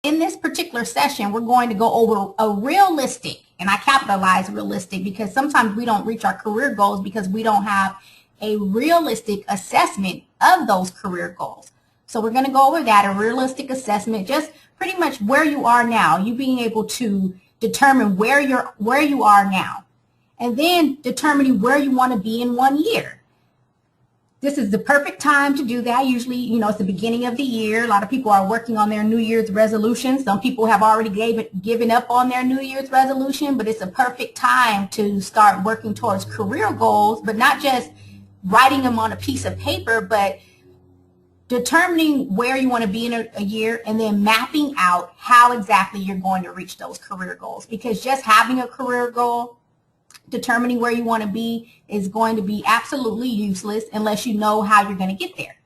in this particular session, we're going to go over a realistic, and I capitalize realistic because sometimes we don't reach our career goals because we don't have a realistic assessment of those career goals. So we're going to go over that, a realistic assessment, just pretty much where you are now, you being able to determine where you are now, and then determining where you want to be in 1 year. This is the perfect time to do that. Usually, it's the beginning of the year. A lot of people are working on their New Year's resolutions. Some people have already given up on their New Year's resolution, but it's a perfect time to start working towards career goals, but not just writing them on a piece of paper, but determining where you want to be in a year and then mapping out how exactly you're going to reach those career goals. Because just having a career goal, determining where you want to be, is going to be absolutely useless unless you know how you're going to get there.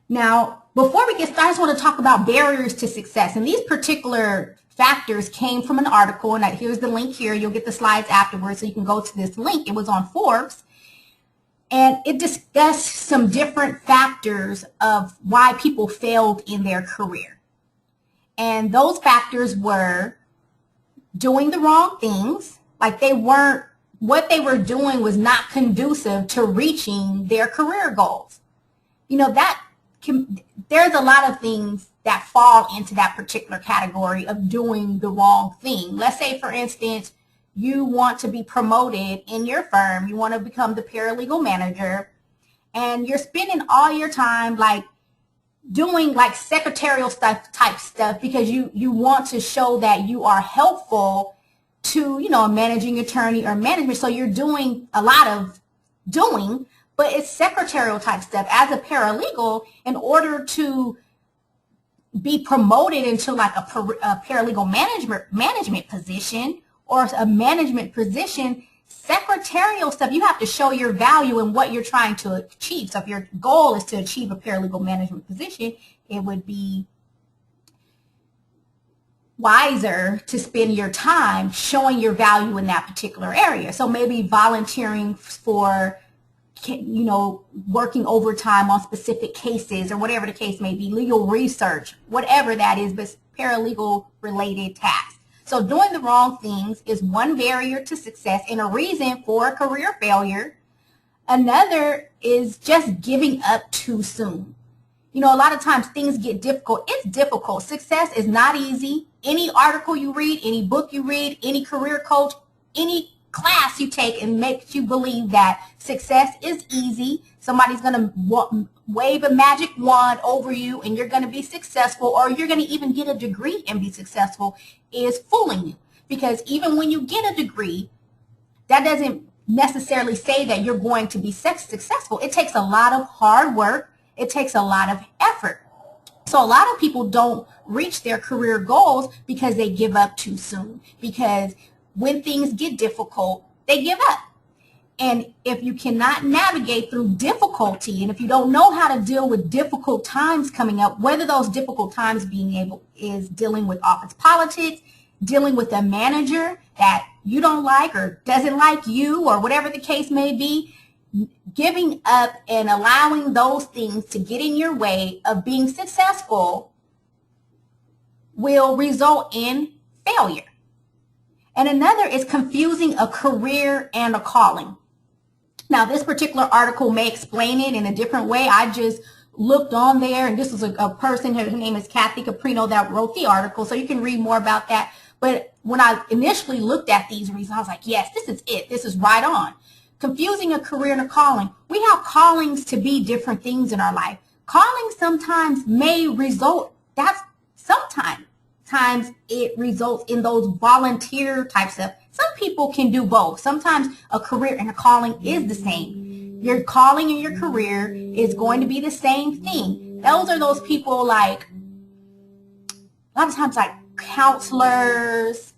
Now, before we get started, I just want to talk about barriers to success. And these particular factors came from an article, and here's the link here. You'll get the slides afterwards, so you can go to this link. It was on Forbes, and it discussed some different factors of why people failed in their career. And those factors were doing the wrong things, like what they were doing was not conducive to reaching their career goals. There's a lot of things that fall into that particular category of doing the wrong thing. Let's say, for instance, you want to be promoted in your firm, you want to become the paralegal manager, and you're spending all your time doing secretarial type stuff because you want to show that you are helpful to, a managing attorney or management. So you're doing a lot of doing, but it's secretarial type stuff. As a paralegal, in order to be promoted into a paralegal management position or a management position, secretarial stuff, you have to show your value in what you're trying to achieve. So if your goal is to achieve a paralegal management position, it would be wiser to spend your time showing your value in that particular area. So maybe volunteering for, working overtime on specific cases or whatever the case may be, legal research, whatever that is, but paralegal related tasks. So doing the wrong things is one barrier to success and a reason for a career failure. Another is just giving up too soon. A lot of times things get difficult. It's difficult. Success is not easy. Any article you read, any book you read, any career coach, any class you take and makes you believe that success is easy. Somebody's going to wave a magic wand over you and you're going to be successful, or you're going to even get a degree and be successful, is fooling you. Because even when you get a degree, that doesn't necessarily say that you're going to be successful. It takes a lot of hard work. It takes a lot of effort. So a lot of people don't reach their career goals because they give up too soon. Because when things get difficult, they give up. And if you cannot navigate through difficulty, and if you don't know how to deal with difficult times coming up, whether those difficult times is dealing with office politics, dealing with a manager that you don't like or doesn't like you, or whatever the case may be, giving up and allowing those things to get in your way of being successful will result in failure. And another is confusing a career and a calling. Now, this particular article may explain it in a different way. I just looked on there, and this is a person, her name is Kathy Caprino, that wrote the article, so you can read more about that. But when I initially looked at these reasons, I was like, yes, this is it. This is right on. Confusing a career and a calling. We have callings to be different things in our life. Calling sometimes may result, sometimes it results in those volunteer type stuff. Some people can do both. Sometimes a career and a calling is the same. Your calling and your career is going to be the same thing. Those are those people a lot of times counselors,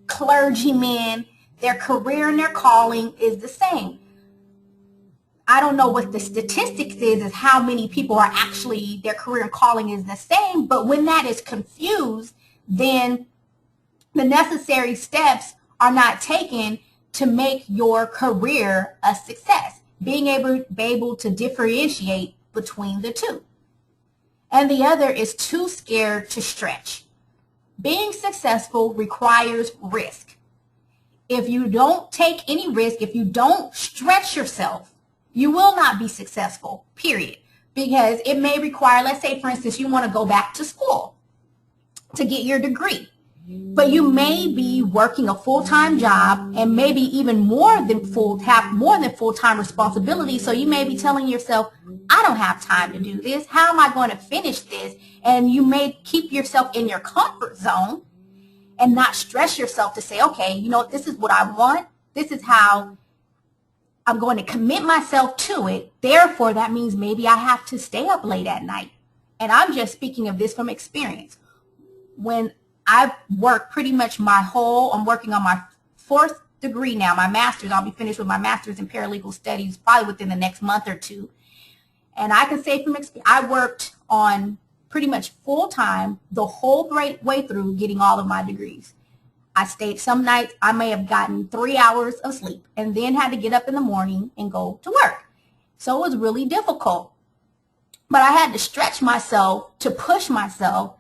clergymen, their career and their calling is the same. I don't know what the statistics is how many people are actually, their career and calling is the same, but when that is confused, then the necessary steps are not taken to make your career a success. Being able to differentiate between the two. and the other is too scared to stretch. Being successful requires risk. If you don't take any risk, if you don't stretch yourself, you will not be successful, period. Because it may require, let's say, for instance, you want to go back to school to get your degree. But you may be working a full-time job and maybe even have more than full-time responsibility. So you may be telling yourself, I don't have time to do this. How am I going to finish this? And you may keep yourself in your comfort zone and not stress yourself to say, okay, you know what, this is what I want. This is how I'm going to commit myself to it. Therefore, that means maybe I have to stay up late at night. And I'm just speaking of this from experience. When I've worked pretty much I'm working on my 4th degree now, my master's. I'll be finished with my master's in paralegal studies probably within the next month or two. And I can say from experience, I worked on pretty much full time the whole way through getting all of my degrees. I stayed some nights, I may have gotten 3 hours of sleep and then had to get up in the morning and go to work. So it was really difficult. But I had to stretch myself, to push myself,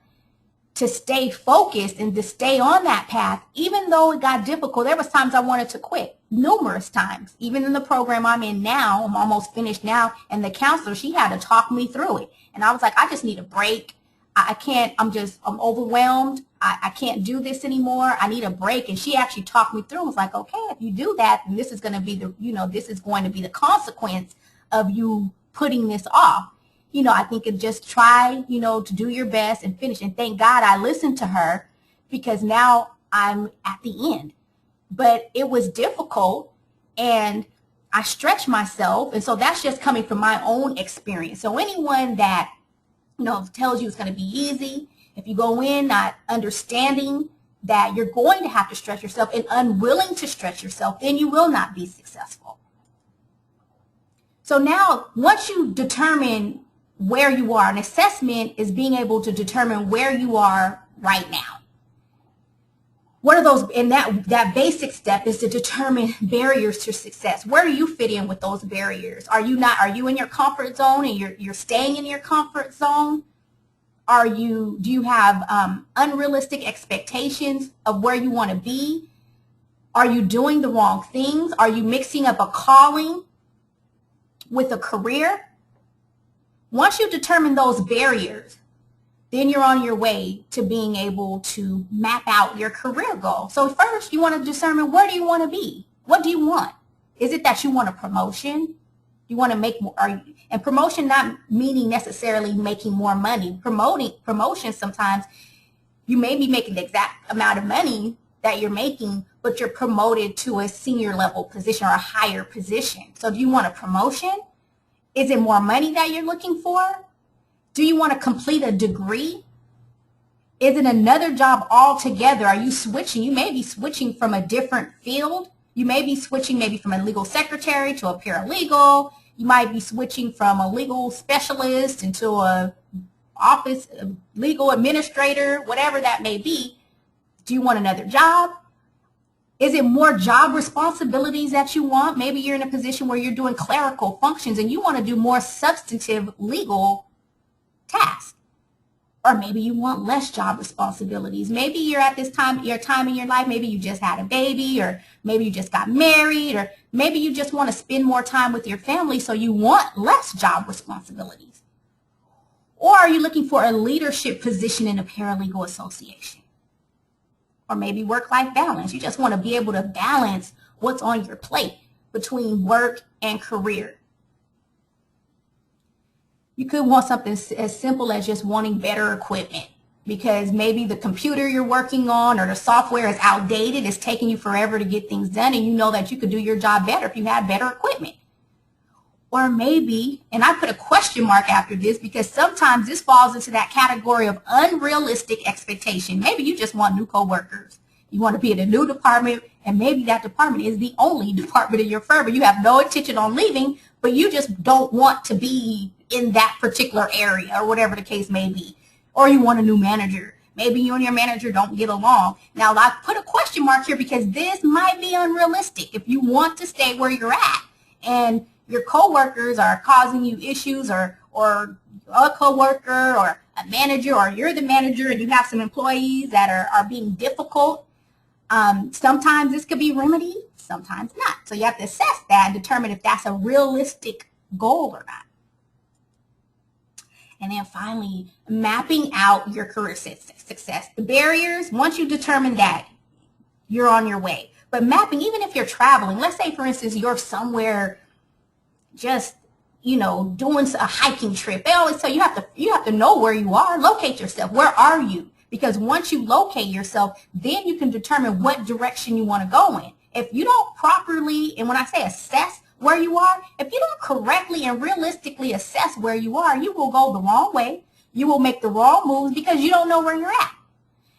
to stay focused and to stay on that path. Even though it got difficult, there was times I wanted to quit, numerous times. Even in the program I'm in now, I'm almost finished now, and the counselor, she had to talk me through it. And I was like, I just need a break. I can't, I'm overwhelmed. I can't do this anymore. I need a break. And she actually talked me through and was like, okay, if you do that, then this is going to be this is going to be the consequence of you putting this off. I think it just try, to do your best and finish. And thank God I listened to her, because now I'm at the end. But it was difficult and I stretched myself. And so that's just coming from my own experience. So anyone that, tells you it's going to be easy, if you go in not understanding that you're going to have to stretch yourself and unwilling to stretch yourself, then you will not be successful. So now, once you determine where you are, an assessment is being able to determine where you are right now. What are those? And that basic step is to determine barriers to success. Where do you fit in with those barriers? Are you in your comfort zone and you're staying in your comfort zone? Do you have unrealistic expectations of where you want to be? Are you doing the wrong things? Are you mixing up a calling with a career? Once you determine those barriers, then you're on your way to being able to map out your career goal. So first, you want to determine, where do you want to be? What do you want? Is it that you want a promotion? You want to make more, and promotion not meaning necessarily making more money. Promotion, sometimes you may be making the exact amount of money that you're making, but you're promoted to a senior level position or a higher position. So do you want a promotion? Is it more money that you're looking for? Do you want to complete a degree? Is it another job altogether? Are you switching? You may be switching from a different field. You may be switching maybe from a legal secretary to a paralegal. You might be switching from a legal specialist into a office legal administrator, whatever that may be. Do you want another job? Is it more job responsibilities that you want? Maybe you're in a position where you're doing clerical functions and you want to do more substantive legal tasks. Or maybe you want less job responsibilities. Maybe you're at your time in your life, maybe you just had a baby, or maybe you just got married, or maybe you just want to spend more time with your family, so you want less job responsibilities. Or are you looking for a leadership position in a paralegal association? Or maybe work-life balance. You just want to be able to balance what's on your plate between work and career. You could want something as simple as just wanting better equipment, because maybe the computer you're working on or the software is outdated. It's taking you forever to get things done, and you know that you could do your job better if you had better equipment. Or maybe, and I put a question mark after this because sometimes this falls into that category of unrealistic expectation. Maybe you just want new coworkers. You want to be in a new department, and maybe that department is the only department in your firm, and you have no intention on leaving, but you just don't want to be in that particular area, or whatever the case may be. Or you want a new manager. Maybe you and your manager don't get along. Now, I put a question mark here because this might be unrealistic. If you want to stay where you're at and your coworkers are causing you issues, or a coworker or a manager, or you're the manager and you have some employees that are being difficult, sometimes this could be remedied, sometimes not. So you have to assess that and determine if that's a realistic goal or not. And then finally, mapping out your career success. The barriers, once you determine that, you're on your way. But mapping, even if you're traveling, let's say, for instance, you're somewhere just, doing a hiking trip. They always tell you have to know where you are, locate yourself. Where are you? Because once you locate yourself, then you can determine what direction you want to go in. If you don't properly, and when I say assess where you are, if you don't correctly and realistically assess where you are, you will go the wrong way. You will make the wrong moves because you don't know where you're at.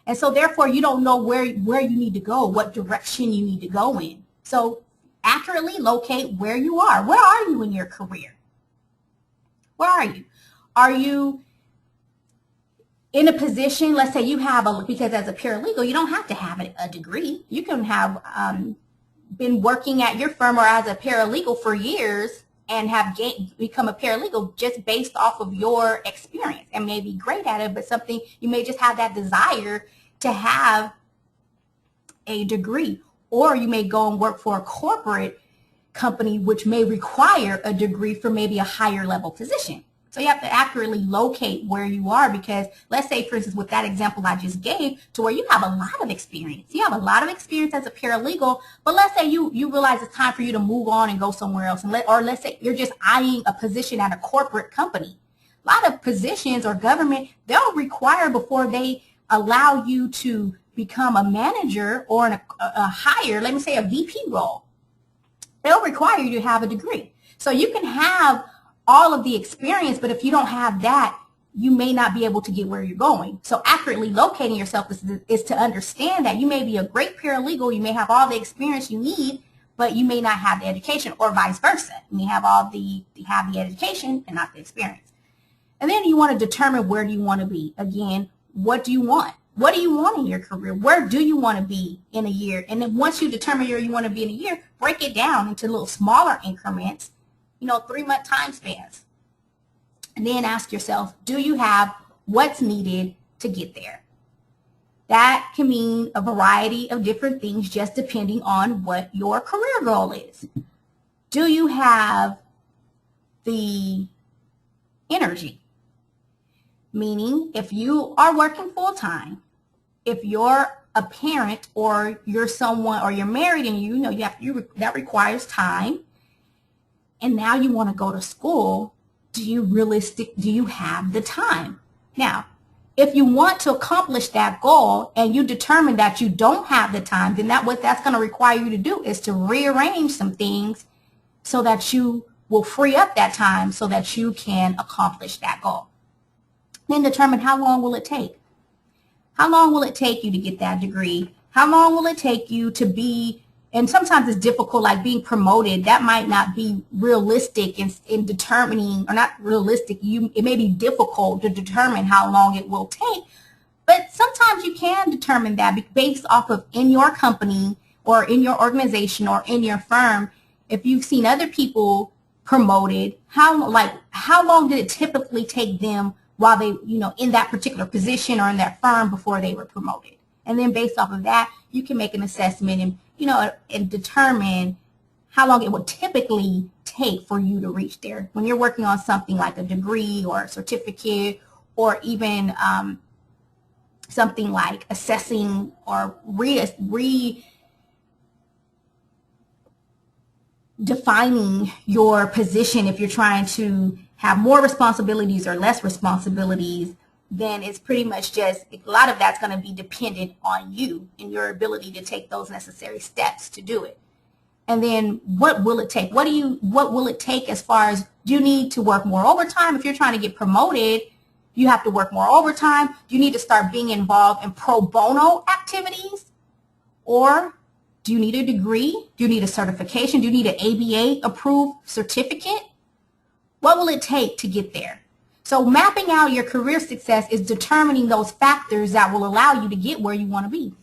And so therefore, you don't know where you need to go, what direction you need to go in. So accurately locate where you are. Where are you in your career? Where are you? Are you in a position, let's say you have because as a paralegal, you don't have to have a degree. You can have been working at your firm or as a paralegal for years and have become a paralegal just based off of your experience and may be great at it, but something you may just have that desire to have a degree. Or you may go and work for a corporate company which may require a degree for maybe a higher level position. So you have to accurately locate where you are, because let's say, for instance, with that example I just gave, to where you have a lot of experience. You have a lot of experience as a paralegal, but let's say you realize it's time for you to move on and go somewhere else. Or let's say you're just eyeing a position at a corporate company. A lot of positions or government, they'll require before they allow you to become a manager or a higher, let me say a VP role, they'll require you to have a degree. So you can have all of the experience, but if you don't have that, you may not be able to get where you're going. So accurately locating yourself is to understand that you may be a great paralegal, you may have all the experience you need, but you may not have the education, or vice versa. You may have the education and not the experience. And then you want to determine, where do you want to be? Again, what do you want? What do you want in your career? Where do you want to be in a year? And then once you determine where you want to be in a year, break it down into little smaller increments, 3-month time spans. And then ask yourself, do you have what's needed to get there? That can mean a variety of different things, just depending on what your career goal is. Do you have the energy? Meaning, if you are working full time, if you're a parent, or you're someone, or you're married and that requires time, and now you want to go to school, do you have the time? Now, if you want to accomplish that goal and you determine that you don't have the time, then what that's going to require you to do is to rearrange some things so that you will free up that time so that you can accomplish that goal. Then determine, how long will it take? How long will it take you to get that degree? How long will it take you to be, and sometimes it's difficult, like being promoted, that might not be realistic in determining, or not realistic, it may be difficult to determine how long it will take, but sometimes you can determine that based off of, in your company or in your organization or in your firm, if you've seen other people promoted, how long did it typically take them while they, in that particular position or in that firm before they were promoted? And then based off of that, you can make an assessment and, and determine how long it would typically take for you to reach there. When you're working on something like a degree or a certificate, or even something like assessing or redefining your position, if you're trying to have more responsibilities or less responsibilities, then it's pretty much just, a lot of that's going to be dependent on you and your ability to take those necessary steps to do it. And then what will it take? What will it take as far as, do you need to work more overtime? If you're trying to get promoted, you have to work more overtime. Do you need to start being involved in pro bono activities? Or do you need a degree? Do you need a certification? Do you need an ABA approved certificate? What will it take to get there? So mapping out your career success is determining those factors that will allow you to get where you want to be.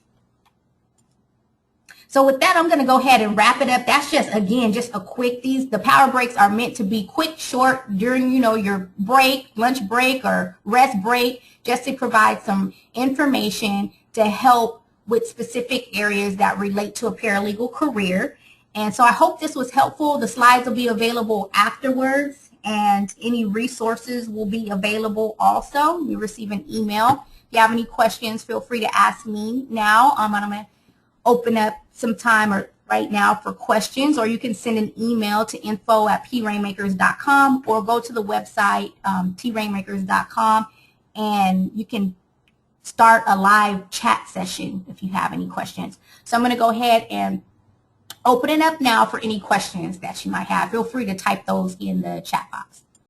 So with that, I'm going to go ahead and wrap it up. That's just, again, just a quick, the power breaks are meant to be quick, short during, your break, lunch break or rest break, just to provide some information to help with specific areas that relate to a paralegal career. And so I hope this was helpful. The slides will be available afterwards, and any resources will be available also. You receive an email. If you have any questions, feel free to ask me now. I'm going to open up some time right now for questions, or you can send an email to info@prainmakers.com, or go to the website, trainmakers.com, and you can start a live chat session if you have any questions. So I'm going to go ahead and open it up now for any questions that you might have. Feel free to type those in the chat box.